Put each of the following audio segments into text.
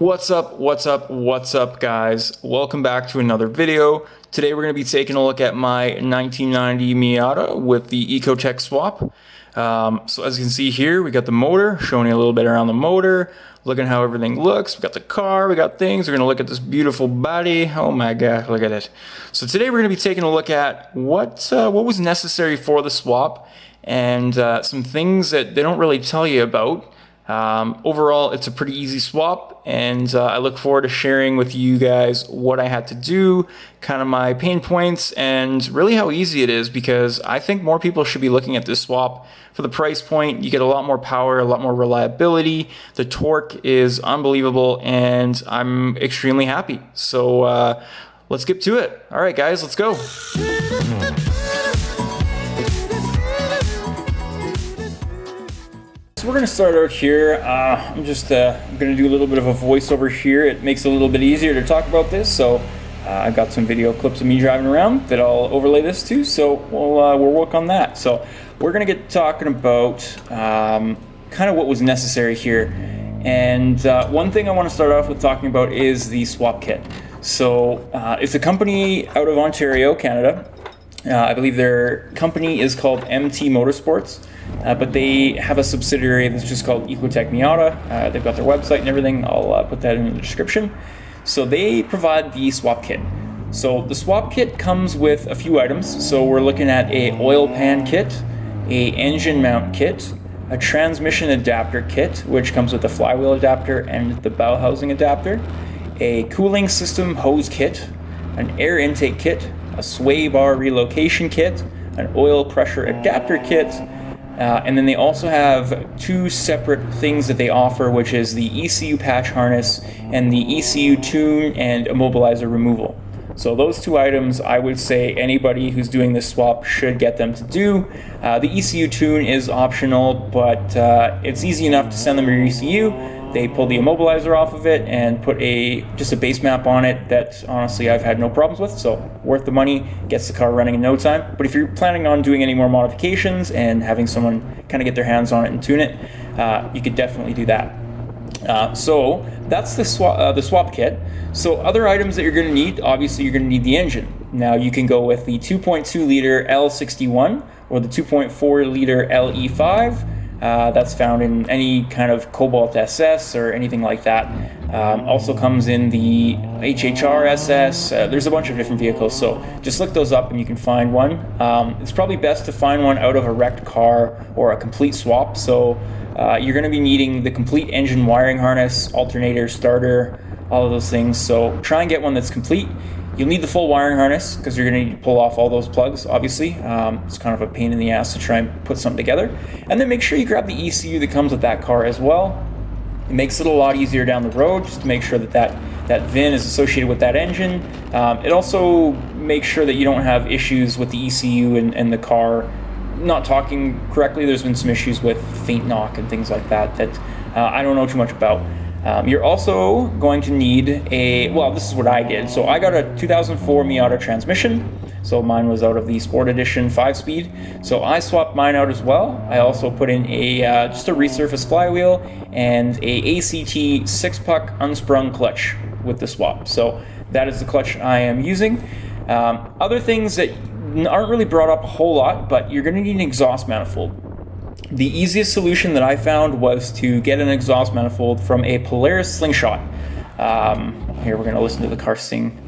What's up, guys? Welcome back to another video. Today we're going to be taking a look at my 1990 Miata with the EcoTec swap. So as you can see here, we got the motor, showing you a little bit around the motor, looking how everything looks. We got the car, we got things. We're going to look at this beautiful body. Oh my god, look at it. So today we're going to be taking a look at what was necessary for the swap and some things that they don't really tell you about. Overall, it's a pretty easy swap, and I look forward to sharing with you guys what I had to do, kind of my pain points, and really how easy it is, because I think more people should be looking at this swap. For the price point, you get a lot more power, a lot more reliability. The torque is unbelievable, and I'm extremely happy. So let's get to it. All right, guys, let's go. So we're going to start out here. I'm just going to do a little bit of a voiceover here. It makes it a little bit easier to talk about this. So I've got some video clips of me driving around that I'll overlay this to. So we'll work on that. So we're going to get talking about kind of what was necessary here. And one thing I want to start off with talking about is the swap kit. So it's a company out of Ontario, Canada. I believe their company is called MT Motorsports. But they have a subsidiary that's just called EcoTec Miata. They've got their website and everything. I'll put that in the description. So they provide the swap kit. So the swap kit comes with a few items. So we're looking at a oil pan kit, a engine mount kit, a transmission adapter kit, which comes with a flywheel adapter and the bow housing adapter, a cooling system hose kit, an air intake kit, a sway bar relocation kit, an oil pressure adapter kit, and then they also have two separate things that they offer, which is the ECU patch harness and the ECU tune and immobilizer removal. So those two items, I would say anybody who's doing this swap should get them to do. The ECU tune is optional, but it's easy enough to send them your ECU. They pull the immobilizer off of it and put just a base map on it that honestly I've had no problems with, so worth the money, gets the car running in no time. But if you're planning on doing any more modifications and having someone kind of get their hands on it and tune it, you could definitely do that. So that's the swap kit. So other items that you're going to need, obviously you're going to need the engine. Now you can go with the 2.2 liter L61 or the 2.4 liter LE5. That's found in any kind of Cobalt SS or anything like that. Also comes in the HHR SS. There's a bunch of different vehicles, so just look those up and you can find one. It's probably best to find one out of a wrecked car or a complete swap. So you're going to be needing the complete engine wiring harness, alternator, starter, all of those things. So try and get one that's complete. You'll need the full wiring harness because you're going to need to pull off all those plugs, obviously. It's kind of a pain in the ass to try and put something together. And then make sure you grab the ECU that comes with that car as well. It makes it a lot easier down the road just to make sure that VIN is associated with that engine. It also makes sure that you don't have issues with the ECU and the car not talking correctly. There's been some issues with faint knock and things like that I don't know too much about. You're also going to need this is what I did. So I got a 2004 Miata transmission. So mine was out of the Sport Edition 5-speed. So I swapped mine out as well. I also put in just a resurfaced flywheel and a ACT 6-puck unsprung clutch with the swap. So that is the clutch I am using. Other things that aren't really brought up a whole lot, but you're going to need an exhaust manifold. The easiest solution that I found was to get an exhaust manifold from a Polaris Slingshot. Here we're going to listen to the car sing.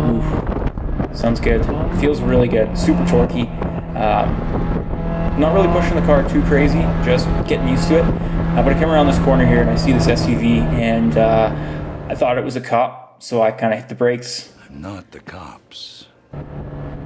Oof. Sounds good. Feels really good. Super torquey. Not really pushing the car too crazy, just getting used to it. But I come around this corner here and I see this SUV, and I thought it was a cop, so I kind of hit the brakes. Not the cops.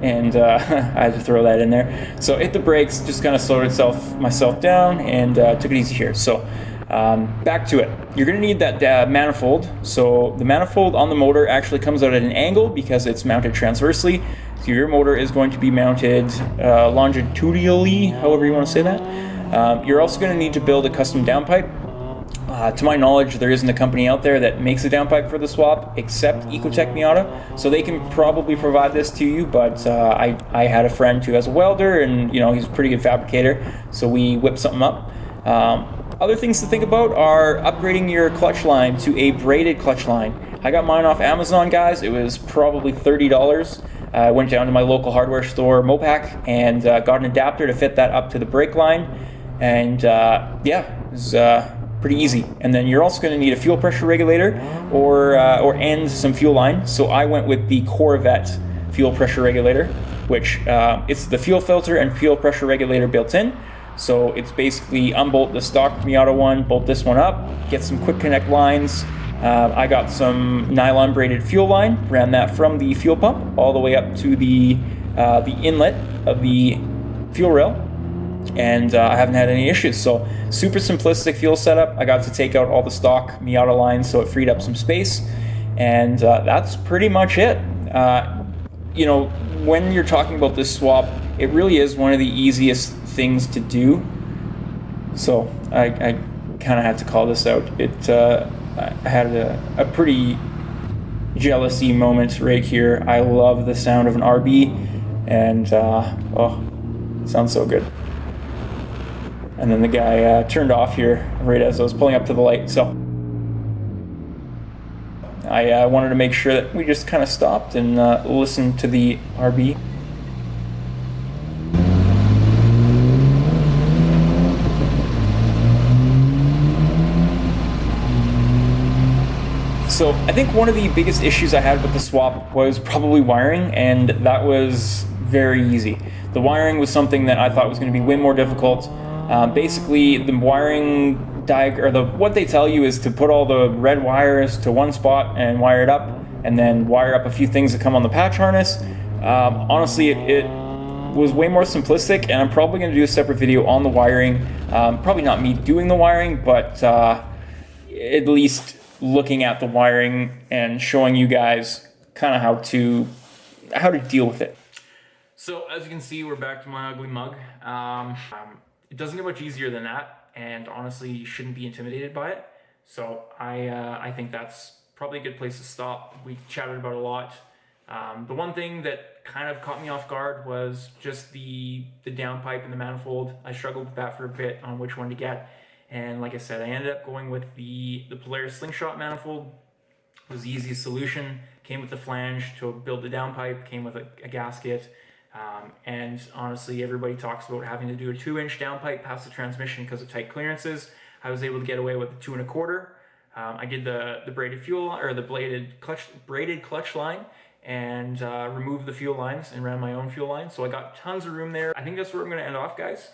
And I had to throw that in there. So hit the brakes, just kind of slowed myself down, and took it easy here. So back to it. You're going to need that manifold. So the manifold on the motor actually comes out at an angle because it's mounted transversely. So your motor is going to be mounted longitudinally, however you want to say that. You're also going to need to build a custom downpipe. To my knowledge, there isn't a company out there that makes a downpipe for the swap except EcoTec Miata, so they can probably provide this to you, but I had a friend who has a welder, and he's a pretty good fabricator, so we whipped something up. Other things to think about are upgrading your clutch line to a braided clutch line. I got mine off Amazon, guys. It was probably $30. I went down to my local hardware store, Mopac, and got an adapter to fit that up to the brake line, and yeah, it was pretty easy. And then you're also going to need a fuel pressure regulator and some fuel line. So I went with the Corvette fuel pressure regulator, which it's the fuel filter and fuel pressure regulator built in. So it's basically unbolt the stock Miata one, bolt this one up, get some quick connect lines. I got some nylon braided fuel line, ran that from the fuel pump all the way up to the inlet of the fuel rail, and I haven't had any issues. So super simplistic fuel setup. I got to take out all the stock Miata lines, so it freed up some space, and that's pretty much it. When you're talking about this swap, it really is one of the easiest things to do. So I kind of had to call this out. I had a pretty jealousy moment right here. I love the sound of an RB, and oh, it sounds so good. And then the guy turned off here right as I was pulling up to the light, so I wanted to make sure that we just kind of stopped and listened to the RB. So I think one of the biggest issues I had with the swap was probably wiring, and that was very easy. The wiring was something that I thought was going to be way more difficult. Basically, the wiring what they tell you is to put all the red wires to one spot and wire it up, and then wire up a few things that come on the patch harness. Honestly, it was way more simplistic, and I'm probably going to do a separate video on the wiring. Probably not me doing the wiring, but at least looking at the wiring and showing you guys kind of how to deal with it. So as you can see, we're back to my ugly mug. It doesn't get much easier than that, and honestly, you shouldn't be intimidated by it. So I think that's probably a good place to stop. We chatted about a lot. The one thing that kind of caught me off guard was just the downpipe and the manifold. I struggled with that for a bit on which one to get. And like I said, I ended up going with the Polaris slingshot manifold. It was the easiest solution. Came with the flange to build the downpipe, came with a gasket. And honestly, everybody talks about having to do a 2-inch downpipe past the transmission because of tight clearances. I was able to get away with a 2 1/4. I did the braided braided clutch line and removed the fuel lines and ran my own fuel line. So I got tons of room there. I think that's where I'm going to end off, guys.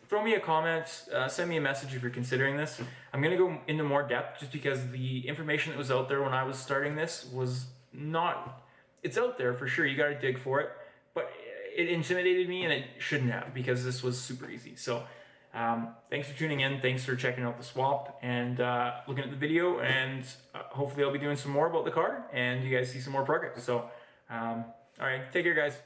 Throw me a comment, send me a message if you're considering this. I'm going to go into more depth just because the information that was out there when I was starting this was not... It's out there for sure, you got to dig for it, but it intimidated me, and it shouldn't have, because this was super easy. So thanks for tuning in, thanks for checking out the swap and looking at the video, and hopefully I'll be doing some more about the car and you guys see some more progress. So alright, take care guys.